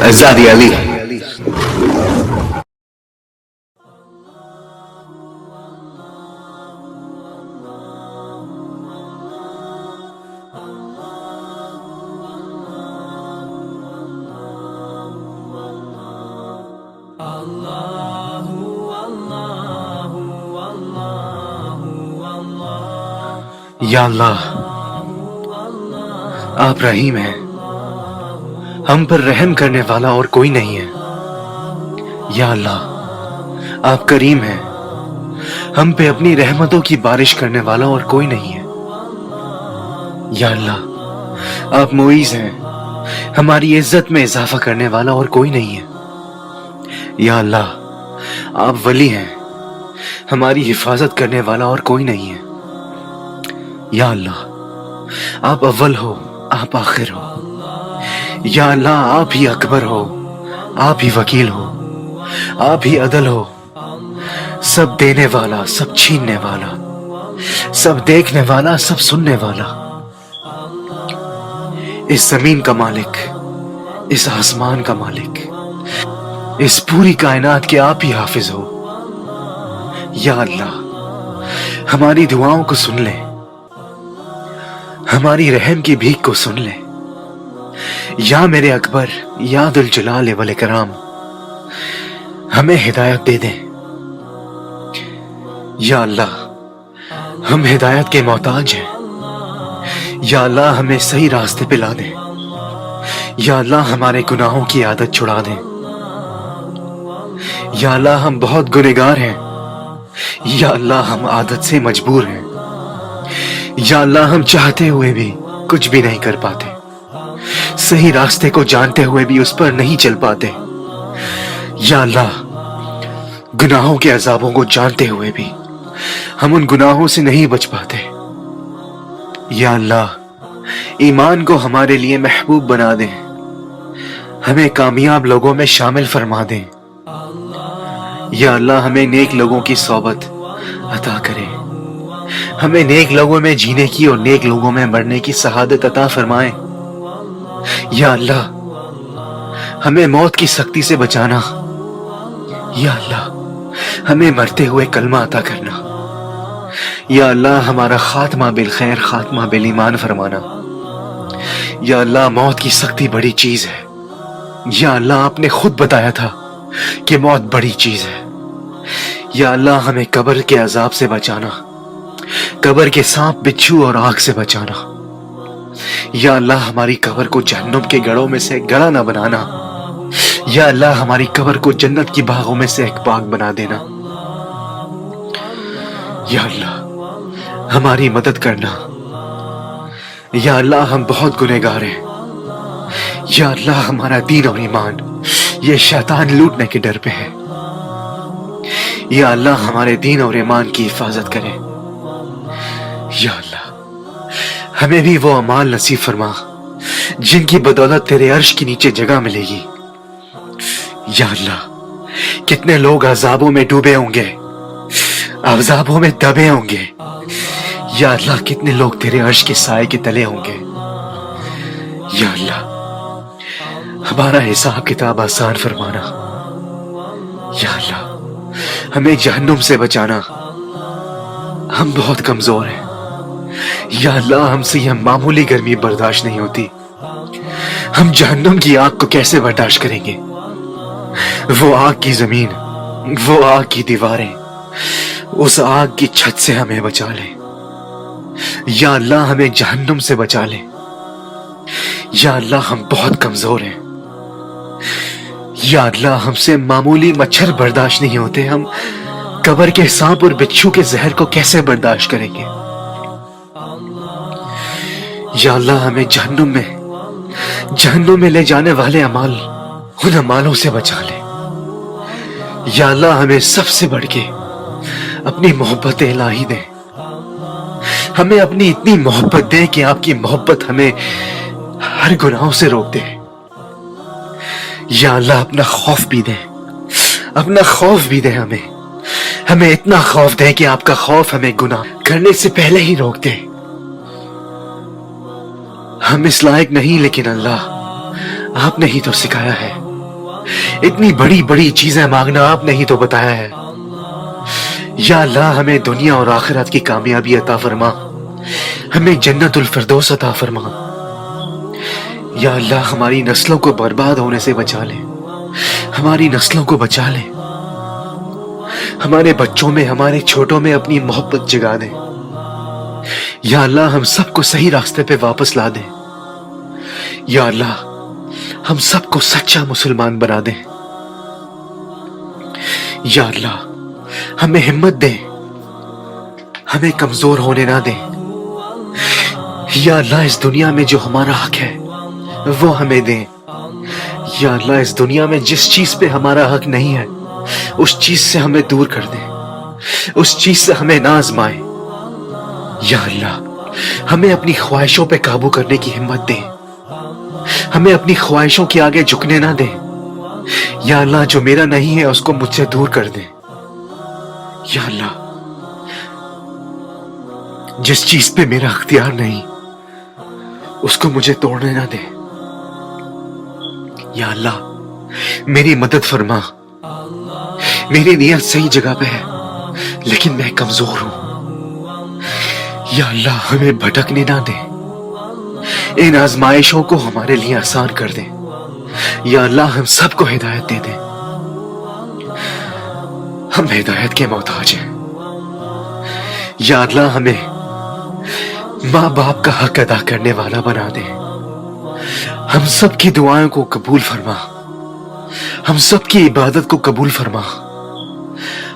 Azadi Ali. یا اللہ آپ رحیم ہیں، ہم پر رحم کرنے والا اور کوئی نہیں ہے۔ یا اللہ آپ کریم ہیں، ہم پہ اپنی رحمتوں کی بارش کرنے والا اور کوئی نہیں ہے۔ یا اللہ آپ معیز ہیں، ہماری عزت میں اضافہ کرنے والا اور کوئی نہیں ہے۔ یا اللہ آپ ولی ہیں، ہماری حفاظت کرنے والا اور کوئی نہیں ہے۔ یا اللہ آپ اول ہو، آپ آخر ہو۔ یا اللہ آپ ہی اکبر ہو، آپ ہی وکیل ہو، آپ ہی عدل ہو، سب دینے والا، سب چھیننے والا، سب دیکھنے والا، سب سننے والا، اس زمین کا مالک، اس آسمان کا مالک، اس پوری کائنات کے آپ ہی حافظ ہو۔ یا اللہ ہماری دعاؤں کو سن لے، ہماری رحم کی بھیک کو سن لے۔ یا میرے اکبر، یا ذوالجلال والاکرام ہمیں ہدایت دے دیں۔ یا اللہ ہم ہدایت کے محتاج ہیں، یا اللہ ہمیں صحیح راستے پہ لا دیں۔ یا اللہ ہمارے گناہوں کی عادت چھڑا دیں۔ یا اللہ ہم بہت گنہگار ہیں، یا اللہ ہم عادت سے مجبور ہیں۔ یا اللہ ہم چاہتے ہوئے بھی کچھ بھی نہیں کر پاتے، صحیح راستے کو جانتے ہوئے بھی اس پر نہیں چل پاتے۔ یا اللہ گناہوں کے عذابوں کو جانتے ہوئے بھی ہم ان گناہوں سے نہیں بچ پاتے۔ یا اللہ ایمان کو ہمارے لیے محبوب بنا دیں، ہمیں کامیاب لوگوں میں شامل فرما دیں۔ یا اللہ ہمیں نیک لوگوں کی صحبت عطا کرے، ہمیں نیک لوگوں میں جینے کی اور نیک لوگوں میں مرنے کی سعادت عطا فرمائے۔ یا اللہ ہمیں موت کی سختی سے بچانا۔ یا اللہ ہمیں مرتے ہوئے کلمہ عطا کرنا۔ یا اللہ ہمارا خاتمہ بالخیر، خاتمہ بالایمان فرمانا۔ یا اللہ موت کی سختی بڑی چیز ہے۔ یا اللہ آپ نے خود بتایا تھا کہ موت بڑی چیز ہے۔ یا اللہ ہمیں قبر کے عذاب سے بچانا، قبر کے سانپ، بچھو اور آگ سے بچانا۔ یا اللہ ہماری قبر کو جہنم کے گڑھوں میں سے گڑھا نہ بنانا۔ یا اللہ ہماری قبر کو جنت کی باغوں میں سے ایک باغ بنا دینا۔ یا اللہ ہماری مدد کرنا۔ یا اللہ ہم بہت گنہگار ہیں۔ یا اللہ ہمارا دین اور ایمان یہ شیطان لوٹنے کے ڈر پہ ہے۔ یا اللہ ہمارے دین اور ایمان کی حفاظت کرے۔ یا اللہ ہمیں بھی وہ اعمال نصیب فرما جن کی بدولت تیرے عرش کے نیچے جگہ ملے گی۔ یا اللہ کتنے لوگ عذابوں میں ڈوبے ہوں گے، عذابوں میں دبے ہوں گے۔ یا اللہ کتنے لوگ تیرے عرش کے سائے کے تلے ہوں گے۔ یا اللہ ہمارا حساب کتاب آسان فرمانا۔ یا اللہ ہمیں جہنم سے بچانا، ہم بہت کمزور ہیں۔ یا اللہ ہم سے یہ معمولی گرمی برداشت نہیں ہوتی، ہم جہنم کی آگ کو کیسے برداشت کریں گے؟ وہ آگ کی زمین، وہ آگ کی دیواریں، اس آگ کی چھت سے ہمیں بچا لے۔ یا اللہ ہمیں جہنم سے بچا لے۔ یا اللہ ہم بہت کمزور ہیں۔ یا اللہ ہم سے معمولی مچھر برداشت نہیں ہوتے، ہم قبر کے سانپ اور بچھو کے زہر کو کیسے برداشت کریں گے؟ یا اللہ ہمیں جہنم میں لے جانے والے اعمال، ان اعمالوں سے بچا لے۔ یا اللہ ہمیں سب سے بڑھ کے اپنی محبت الہی دے، ہمیں اپنی اتنی محبت دے کہ آپ کی محبت ہمیں ہر گناہوں سے روک دے۔ یا اللہ اپنا خوف بھی دے، اپنا خوف بھی دے ہمیں اتنا خوف دے کہ آپ کا خوف ہمیں گناہ کرنے سے پہلے ہی روک دے۔ ہم اس لائق نہیں، لیکن اللہ آپ نے ہی تو سکھایا ہے اتنی بڑی بڑی چیزیں مانگنا آپ نے ہی تو بتایا ہے۔ یا اللہ ہمیں دنیا اور آخرت کی کامیابی عطا فرما، ہمیں جنت الفردوس عطا فرما۔ یا اللہ ہماری نسلوں کو برباد ہونے سے بچا لے، ہماری نسلوں کو بچا لے، ہمارے بچوں میں، ہمارے چھوٹوں میں اپنی محبت جگا دے۔ یا اللہ ہم سب کو صحیح راستے پہ واپس لا دے۔ یا اللہ ہم سب کو سچا مسلمان بنا دے۔ یا اللہ ہمیں ہمت دے، ہمیں کمزور ہونے نہ دے۔ یا اللہ اس دنیا میں جو ہمارا حق ہے وہ ہمیں دے۔ یا اللہ اس دنیا میں جس چیز پہ ہمارا حق نہیں ہے اس چیز سے ہمیں دور کر دے، اس چیز سے ہمیں نہ آزمائے۔ یا اللہ ہمیں اپنی خواہشوں پہ قابو کرنے کی ہمت دے، ہمیں اپنی خواہشوں کے آگے جھکنے نہ دے۔ یا اللہ جو میرا نہیں ہے اس کو مجھ سے دور کر دے۔ یا اللہ جس چیز پہ میرا اختیار نہیں اس کو مجھے توڑنے نہ دے۔ یا اللہ میری مدد فرما، میری نیت صحیح جگہ پہ ہے لیکن میں کمزور ہوں۔ یا اللہ ہمیں بھٹکنے نہ دے، ان آزمائشوں کو ہمارے لیے آسان کر دے۔ یا اللہ ہم سب کو ہدایت دے دے، ہم ہدایت کے محتاج ہیں۔ یا اللہ ہمیں ماں باپ کا حق ادا کرنے والا بنا دے، ہم سب کی دعائیں کو قبول فرما، ہم سب کی عبادت کو قبول فرما۔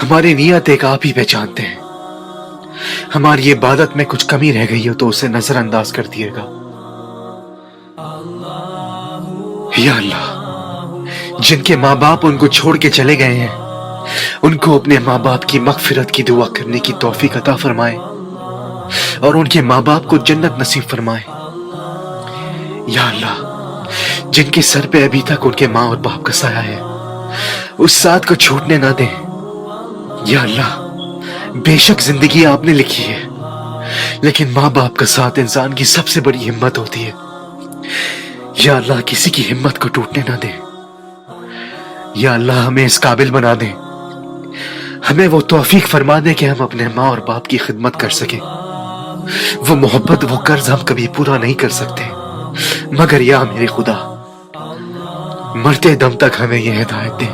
ہماری نیت ایک آپ ہی پہچانتے ہیں، ہماری عبادت میں کچھ کمی رہ گئی ہو تو اسے نظر انداز کر دیے گا۔ یا اللہ جن کے ماں باپ ان کو چھوڑ کے چلے گئے ہیں ان کو اپنے ماں باپ کی مغفرت کی دعا کرنے کی توفیق عطا فرمائے اور ان کے ماں باپ کو جنت نصیب فرمائے۔ یا اللہ جن کے سر پہ ابھی تک ان کے ماں اور باپ کا سایہ ہے اس ساتھ کو چھوٹنے نہ دیں۔ یا اللہ بے شک زندگی آپ نے لکھی ہے لیکن ماں باپ کا ساتھ انسان کی سب سے بڑی ہمت ہوتی ہے۔ یا اللہ کسی کی ہمت کو ٹوٹنے نہ دے۔ یا اللہ ہمیں اس قابل بنا دے، ہمیں وہ توفیق فرما دے کہ ہم اپنے ماں اور باپ کی خدمت کر سکیں۔ وہ محبت، وہ قرض ہم کبھی پورا نہیں کر سکتے مگر یا میرے خدا مرتے دم تک ہمیں یہ ہدایت دے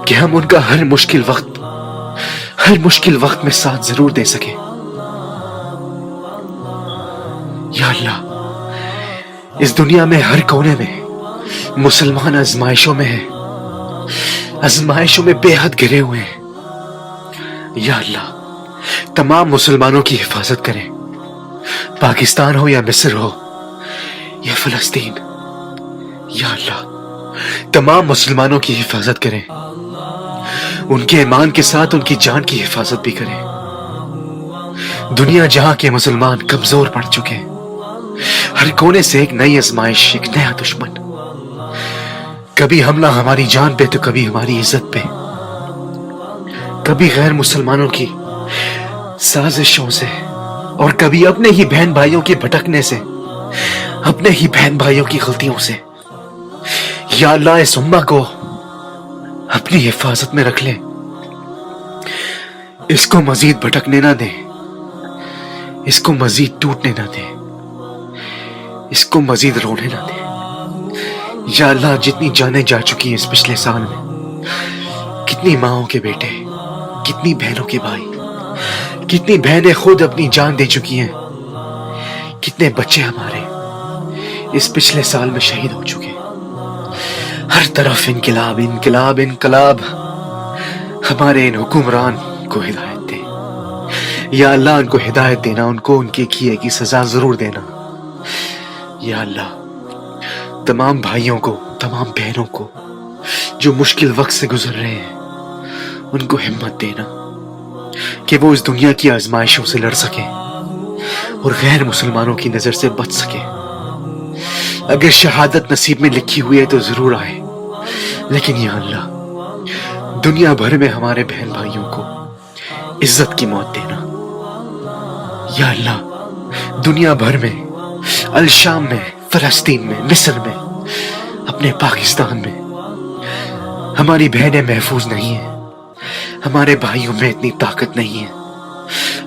کہ ہم ان کا ہر مشکل وقت میں ساتھ ضرور دے سکیں۔ یا اللہ اس دنیا میں ہر کونے میں مسلمان آزمائشوں میں ہیں، آزمائشوں میں بے حد گرے ہوئے ہیں۔ یا اللہ تمام مسلمانوں کی حفاظت کریں، پاکستان ہو یا مصر ہو یا فلسطین۔ یا اللہ تمام مسلمانوں کی حفاظت کریں، ان کے ایمان کے ساتھ ان کی جان کی حفاظت بھی کریں۔ دنیا جہاں کے مسلمان کمزور پڑ چکے ہیں، ہر کونے سے ایک نئی آزمائش، ایک نیا دشمن، کبھی حملہ ہماری جان پہ تو کبھی ہماری عزت پہ، کبھی غیر مسلمانوں کی سازشوں سے اور کبھی اپنے ہی بہن بھائیوں کے بھٹکنے سے، اپنے ہی بہن بھائیوں کی غلطیوں سے۔ یا اللہ اس امہ کو اپنی حفاظت میں رکھ لے، اس کو مزید بھٹکنے نہ دے، اس کو مزید ٹوٹنے نہ دے، اس کو مزید رونے نہ دے۔ یا اللہ جتنی جانیں جا چکی ہیں اس پچھلے سال میں، کتنی ماؤں کے بیٹے، کتنی بہنوں کے بھائی، کتنی بہنیں خود اپنی جان دے چکی ہیں، کتنے بچے ہمارے اس پچھلے سال میں شہید ہو چکے ہیں۔ ہر طرف انقلاب انقلاب انقلاب، ہمارے ان حکمران کو ہدایت دے۔ یا اللہ ان کو ہدایت دینا، ان کو ان کے کیے کی سزا ضرور دینا۔ یا اللہ تمام بھائیوں کو، تمام بہنوں کو جو مشکل وقت سے گزر رہے ہیں ان کو ہمت دینا کہ وہ اس دنیا کی آزمائشوں سے لڑ سکیں اور غیر مسلمانوں کی نظر سے بچ سکیں۔ اگر شہادت نصیب میں لکھی ہوئی ہے تو ضرور آئے، لیکن یا اللہ دنیا بھر میں ہمارے بہن بھائیوں کو عزت کی موت دینا۔ یا اللہ دنیا بھر میں، الشام میں، فلسطین میں، مصر میں، اپنے پاکستان میں ہماری بہنیں محفوظ نہیں ہیں، ہمارے بھائیوں میں اتنی طاقت نہیں ہے،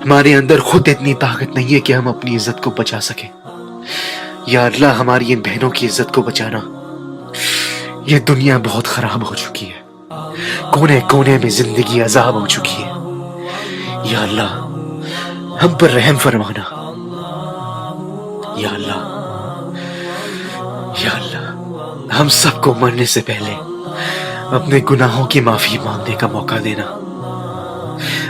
ہمارے اندر خود اتنی طاقت نہیں ہے کہ ہم اپنی عزت کو بچا سکیں۔ یا اللہ ہماری ان بہنوں کی عزت کو بچانا۔ یہ دنیا بہت خراب ہو چکی ہے، کونے کونے میں زندگی عذاب ہو چکی ہے۔ یا اللہ ہم پر رحم فرمانا۔ یا اللہ، یا اللہ ہم سب کو مرنے سے پہلے اپنے گناہوں کی معافی مانگنے کا موقع دینا،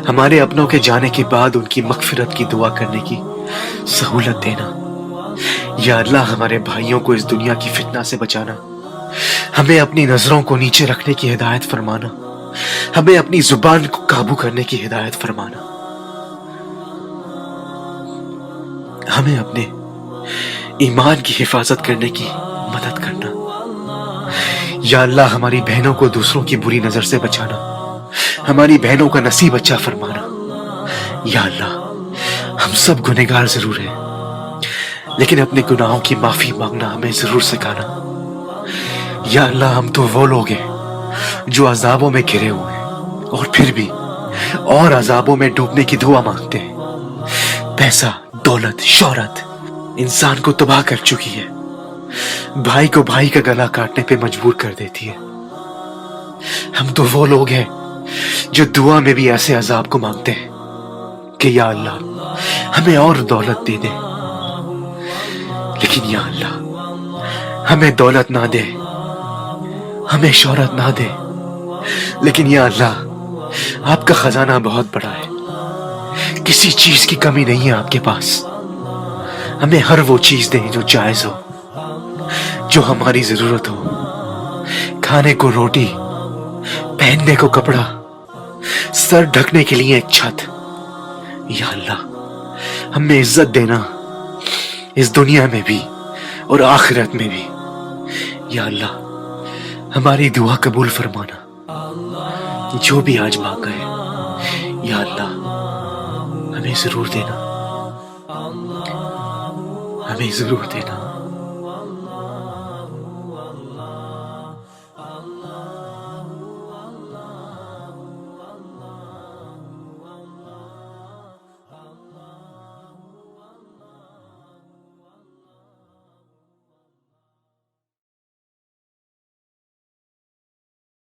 ہمارے اپنوں کے جانے کے بعد ان کی مغفرت کی دعا کرنے کی سہولت دینا۔ یا اللہ ہمارے بھائیوں کو اس دنیا کی فتنہ سے بچانا، ہمیں اپنی نظروں کو نیچے رکھنے کی ہدایت فرمانا، ہمیں اپنی زبان کو قابو کرنے کی ہدایت فرمانا، ہمیں اپنے ایمان کی حفاظت کرنے کی مدد کرنا۔ یا اللہ ہماری بہنوں کو دوسروں کی بری نظر سے بچانا، ہماری بہنوں کا نصیب اچھا فرمانا۔ یا اللہ ہم سب گنہگار ضرور ہیں، لیکن اپنے گناہوں کی معافی مانگنا ہمیں ضرور سکھانا۔ یا اللہ ہم تو وہ لوگ ہیں جو عذابوں میں گھرے ہوئے ہیں اور پھر بھی اور عذابوں میں ڈوبنے کی دعا مانگتے ہیں۔ پیسہ، دولت، شہرت انسان کو تباہ کر چکی ہے، بھائی کو بھائی کا گلا کاٹنے پہ مجبور کر دیتی ہے۔ ہم تو وہ لوگ ہیں جو دعا میں بھی ایسے عذاب کو مانگتے ہیں کہ یا اللہ ہمیں اور دولت دے دے، لیکن یا اللہ ہمیں دولت نہ دے، ہمیں شہرت نہ دے، لیکن یا اللہ آپ کا خزانہ بہت بڑا ہے، کسی چیز کی کمی نہیں ہے آپ کے پاس، ہمیں ہر وہ چیز دیں جو جائز ہو، جو ہماری ضرورت ہو، کھانے کو روٹی، پہننے کو کپڑا، سر ڈھکنے کے لیے ایک چھت۔ یا اللہ ہمیں عزت دینا اس دنیا میں بھی اور آخرت میں بھی۔ یا اللہ ہماری دعا قبول فرمانا، جو بھی آج مانگا ہے یا اللہ ہمیں ضرور دینا، ہمیں ضرور دینا۔